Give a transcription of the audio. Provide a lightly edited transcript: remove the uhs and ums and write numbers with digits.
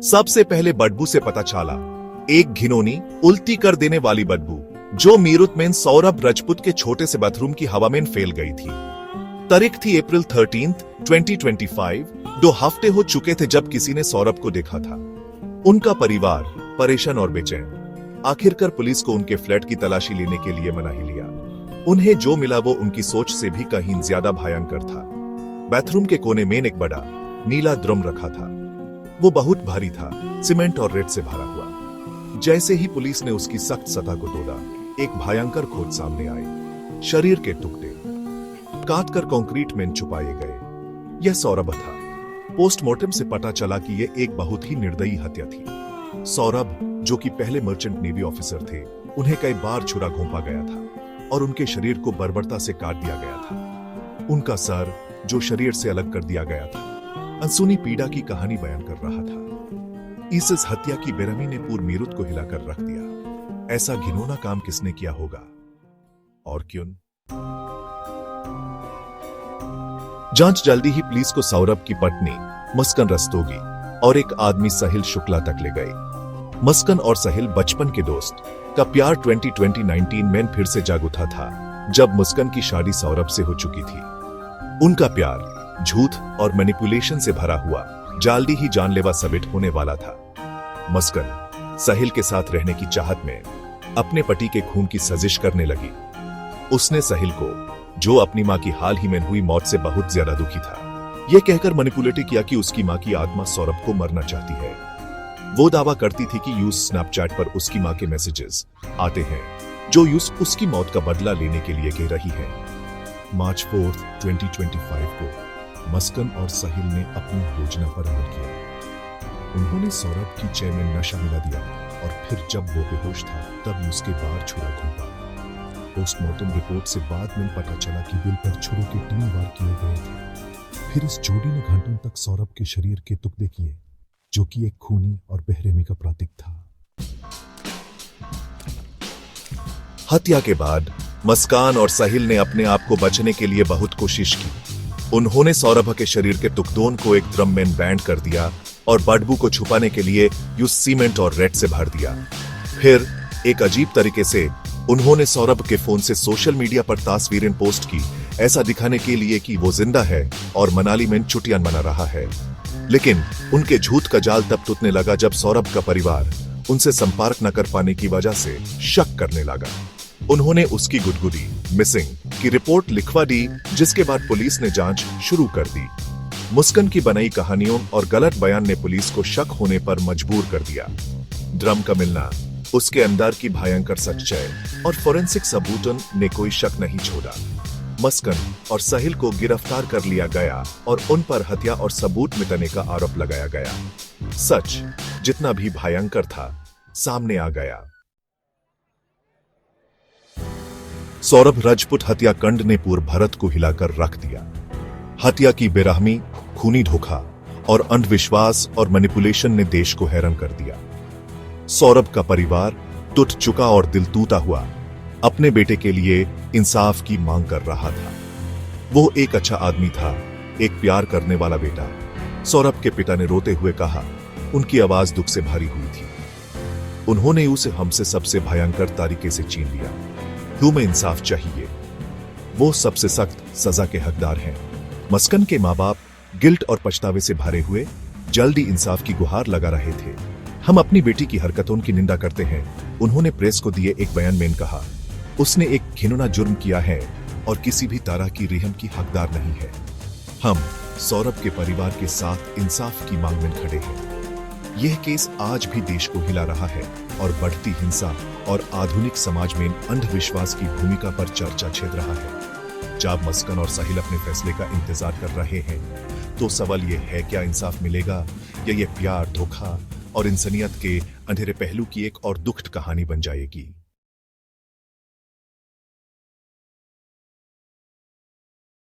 सबसे पहले बदबू से पता चला, एक घिनौनी उल्टी कर देने वाली बदबू जो मीरठ में सौरभ राजपूत के छोटे से बाथरूम की हवा में फैल गई थी। तारीख थी अप्रैल 13, 2025। 2 हफ्ते हो चुके थे जब किसी ने सौरभ को देखा था। उनका परिवार परेशान और बेचैन। आखिरकार पुलिस को उनके फ्लैट की तलाशी लेने के लिए मना ही लिया। उन्हें जो मिला वो उनकी सोच से भी कहीं ज्यादा भयंकर था। बाथरूम के कोने में एक बड़ा नीला ड्रम रखा था। वो बहुत भारी था, सीमेंट और रेत से भरा हुआ। जैसे ही पुलिस ने उसकी सख्त सतह को तोड़ा, एक भयंकर खोज सामने आई। शरीर के टुकड़े काट कर कंक्रीट में छुपाए गए। यह सौरभ था। पोस्टमार्टम से पता चला कि यह एक बहुत ही निर्दयी हत्या थी। सौरभ, जो कि पहले मर्चेंट नेवी ऑफिसर थे, उन्हें कई बार छुरा घोंपा गया था और उनके शरीर को बर्बरता से काट दिया गया था। उनका सर, जो शरीर से अलग कर दिया गया था, अनसुनी पीड़ा की कहानी बयान कर रहा था। इस हत्या की बेरहमी ने पूरे मीरठ को हिलाकर रख दिया। ऐसा घिनौना काम किसने किया होगा और क्यों? जांच जल्दी ही पुलिस को सौरभ की पत्नी मस्कन रस्तोगी और एक आदमी साहिल शुक्ला तक ले गए। मस्कन और साहिल बचपन के दोस्त का प्यार 2019 में फिर से जाग उठा था, जब मस्कन की शादी सौरभ से हो चुकी थी। उनका प्यार झूठ और मैनिपुलेशन से भरा हुआ जल्दी ही जानलेवा साबित होने वाला था। मस्कन साहिल के साथ रहने की चाहत में अपने पति के खून की साजिश करने लगी। उसने साहिल को, जो अपनी मां की हाल ही में हुई मौत से बहुत ज्यादा दुखी था, यह कहकर मैनिपुलेट किया कि उसकी मां की आत्मा सौरभ को मरना चाहती है। वो दावा करती थी कि यूज स्नैपचैट पर उसकी मां के मैसेजेस आते हैं जो यूज उसकी मौत का बदला लेने के लिए कह रही है। मार्च 4, 2025 को मस्कन और साहिल ने अपनी योजना पर अमल किया। उन्होंने सौरभ की चेन में नशा मिला दिया और फिर जब वो बेहोश था तब उसके बाहर छुरा घोंपा। पोस्टमार्टम रिपोर्ट से बाद में पता चला कि दिल पर छुरे के 3 वार किए गए थे। फिर इस जोड़ी ने घंटों तक सौरभ के शरीर के टुकड़े किए, जो कि एक खूनी और बेरहमी का प्रतीक था। हत्या के बाद मस्कान और साहिल ने अपने आप को बचाने के लिए बहुत कोशिश की। उन्होंने सौरभ के शरीर के टुकड़ों को एक ड्रम में बैंड कर दिया और बदबू को छुपाने के लिए यूज सीमेंट और रेत से भर दिया। फिर एक अजीब तरीके से उन्होंने सौरभ के फोन से सोशल मीडिया पर तस्वीरें पोस्ट की, ऐसा दिखाने के लिए कि वो जिंदा है और मनाली में छुट्टियां मना रहा है। लेकिन उनके झूठ का जाल तब टूटने लगा जब सौरभ का परिवार उनसे संपर्क न कर पाने की वजह से शक करने लगा। उन्होंने उसकी गुदगुदी मिसिंग की रिपोर्ट लिखवा दी, जिसके बाद पुलिस ने जांच शुरू कर दी। मुस्कन की बनाई कहानियों और गलत बयान ने पुलिस को शक होने पर मजबूर कर दिया। ड्रम का मिलना, उसके अंदर की भयंकर सच्चाई और फोरेंसिक सबूतों ने कोई शक नहीं छोड़ा। मस्कन और साहिल को गिरफ्तार कर लिया गया और उन पर हत्या और सबूत मिटाने का आरोप लगाया गया। सच जितना भी भयंकर था, सामने आ गया। सौरभ राजपूत हत्याकांड ने पूरे भारत को हिलाकर रख दिया। हत्या की बेरहमी, खूनी धोखा और अंधविश्वास और मैनिपुलेशन ने देश को हैरान कर दिया। सौरभ का परिवार टूट चुका और दिल टूटा हुआ अपने बेटे के लिए इंसाफ की मांग कर रहा था। वो एक अच्छा आदमी था, एक प्यार करने वाला बेटा। सौरभ के पिता ने रोते हुए कहा, उनकी आवाज दुख से भरी हुई थी। उन्होंने उसे हमसे सबसे भयंकर तरीके से छीन लिया। हमें इंसाफ चाहिए। वो सबसे सख्त सजा के हकदार हैं। मस्कन के माँ बाप गिल्ट और पछतावे से भरे हुए जल्दी इंसाफ की गुहार लगा रहे थे। हम अपनी बेटी की हरकतों की निंदा करते हैं, उन्होंने प्रेस को दिए एक बयान में कहा। उसने एक घिनौना जुर्म किया है और किसी भी तरह की रहम की हकदार नहीं है। हम सौरभ के परिवार के साथ इंसाफ की मांग में खड़े हैं। यह केस आज भी देश को हिला रहा है और बढ़ती हिंसा और आधुनिक समाज में अंधविश्वास की भूमिका पर चर्चा छेड़ रहा है। जब मस्कन और साहिल अपने फैसले का इंतजार कर रहे हैं, तो सवाल यह है, क्या इंसाफ मिलेगा या यह प्यार, धोखा और इंसानियत के अंधेरे पहलू की एक और दुखद कहानी बन जाएगी?